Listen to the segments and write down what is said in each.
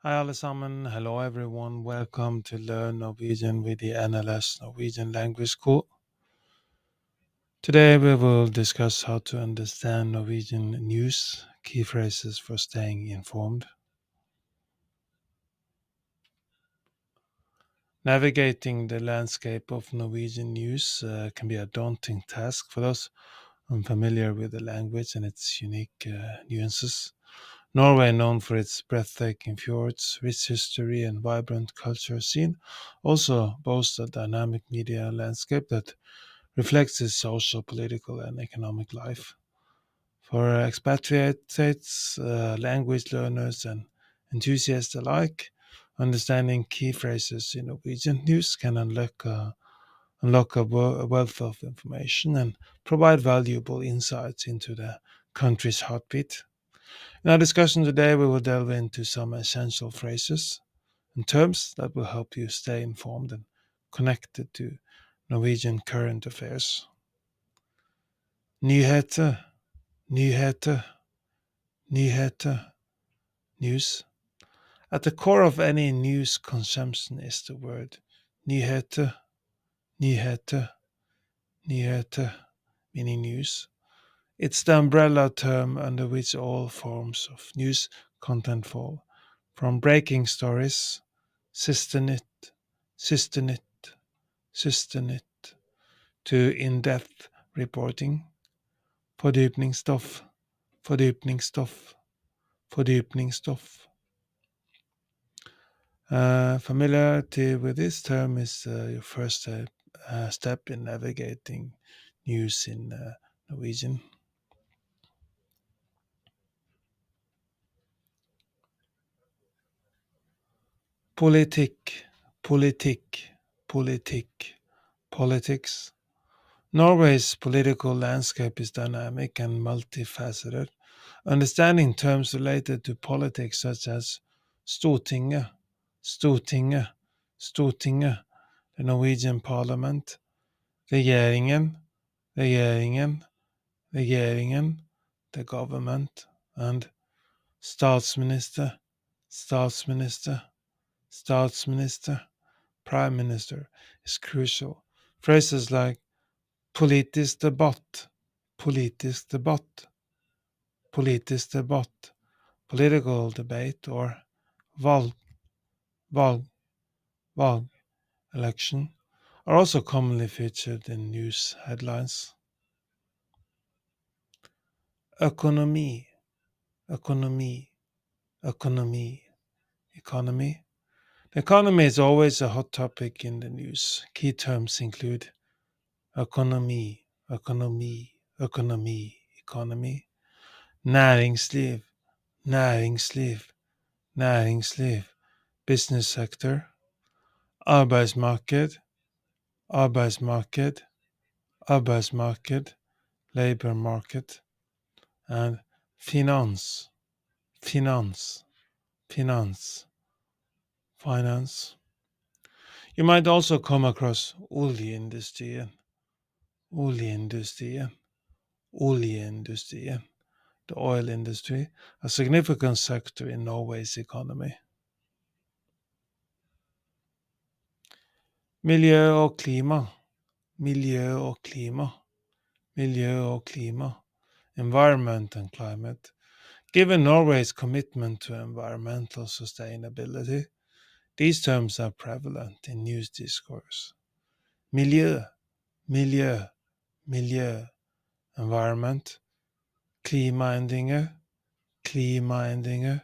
Hi allesammen, hello everyone, welcome to Learn Norwegian with the NLS Norwegian Language School. Today we will discuss how to understand Norwegian news, key phrases for staying informed. Navigating the landscape of Norwegian news can be a daunting task for those unfamiliar with the language and its unique nuances. Norway, known for its breathtaking fjords, rich history, and vibrant culture scene, also boasts a dynamic media landscape that reflects its social, political, and economic life. For expatriates, language learners, and enthusiasts alike, understanding key phrases in Norwegian news can unlock a wealth of information and provide valuable insights into the country's heartbeat. In our discussion today, we will delve into some essential phrases and terms that will help you stay informed and connected to Norwegian current affairs. Nyheter, nyheter, nyheter, news. At the core of any news consumption is the word nyheter, nyheter, nyheter, meaning news. It's the umbrella term under which all forms of news content fall, from breaking stories, Sisternytt, Sisternytt, Sisternytt, to in-depth reporting, fordypningsstoff, fordypningsstoff, fordypningsstoff. Familiarity with this term is your first step in navigating news in Norwegian. Politik, politik, politik, politics. Norway's political landscape is dynamic and multifaceted. Understanding terms related to politics such as Stortinget, Stortinget, Stortinget, the Norwegian Parliament, regeringen, regeringen, regeringen, the government, and statsminister, statsminister, statsminister, prime minister is crucial. Phrases like politisk debatt, politisk debatt, politisk debatt, political debate, or valg, valg, valg, election are also commonly featured in news headlines. Economy, economy, economy, economy. The economy is always a hot topic in the news. Key terms include economy, economy, economy, economy, näringsliv, näringsliv, näringsliv, business sector, arbetsmarked, arbetsmarked, arbetsmarked, labor market, and finans, finans, finance, finance. You might also come across oljeindustrien, oljeindustrien, oljeindustrien, the oil industry, a significant sector in Norway's economy. Miljø og klima, miljø og klima, miljø og klima, environment and climate. Given Norway's commitment to environmental sustainability, these terms are prevalent in news discourse. Miljø, miljø, miljø, environment, klimaendringer, klimaendringer,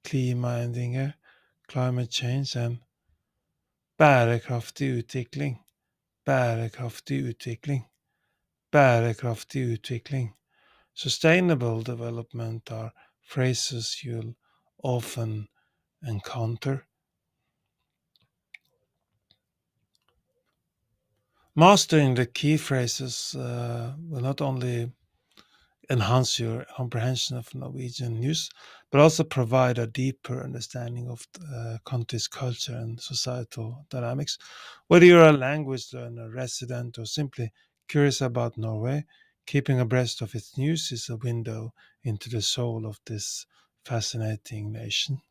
klimaendringer, climate change, and bærekraftig utvikling, bærekraftig utvikling, bærekraftig utvikling. Sustainable development are phrases you'll often encounter. Mastering the key phrases will not only enhance your comprehension of Norwegian news, but also provide a deeper understanding of the country's culture and societal dynamics. Whether you're a language learner, resident, or simply curious about Norway, keeping abreast of its news is a window into the soul of this fascinating nation.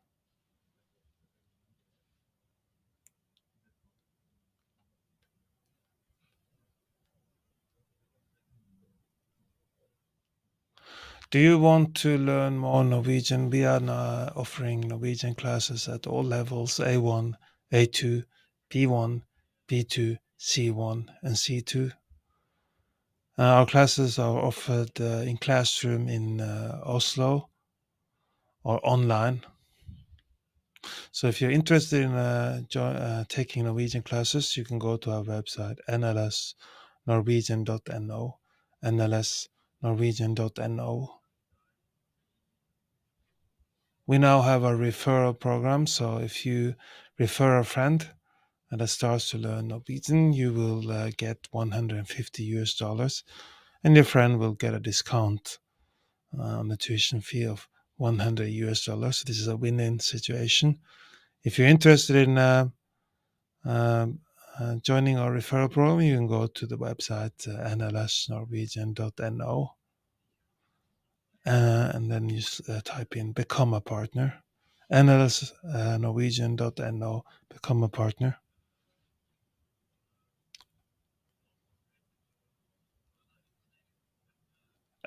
Do you want to learn more Norwegian? We are now offering Norwegian classes at all levels: A1, A2, B1, B2, C1, and C2. Our classes are offered in classroom in Oslo or online. So if you're interested in taking Norwegian classes, you can go to our website nlsnorwegian.no, nlsnorwegian.no. We now have a referral program, so if you refer a friend that starts to learn Norwegian, you will get $150, and your friend will get a discount on the tuition fee of $100. So this is a win-win situation. If you're interested in um, joining our referral program, you can go to the website nlsnorwegian.no, and then you type in become a partner. nlsnorwegian.no, become a partner.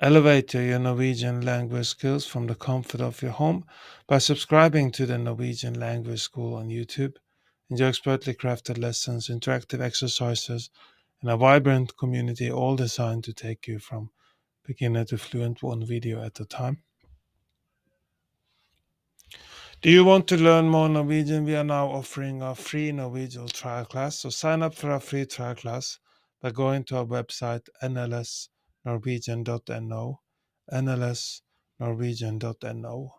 Elevate your Norwegian language skills from the comfort of your home by subscribing to the Norwegian Language School on YouTube. Enjoy expertly crafted lessons, interactive exercises, and a vibrant community, all designed to take you from beginner to fluent, one video at a time. Do you want to learn more Norwegian? We are now offering a free Norwegian trial class. So sign up for a free trial class by going to our website nlsnorwegian.no, nlsnorwegian.no.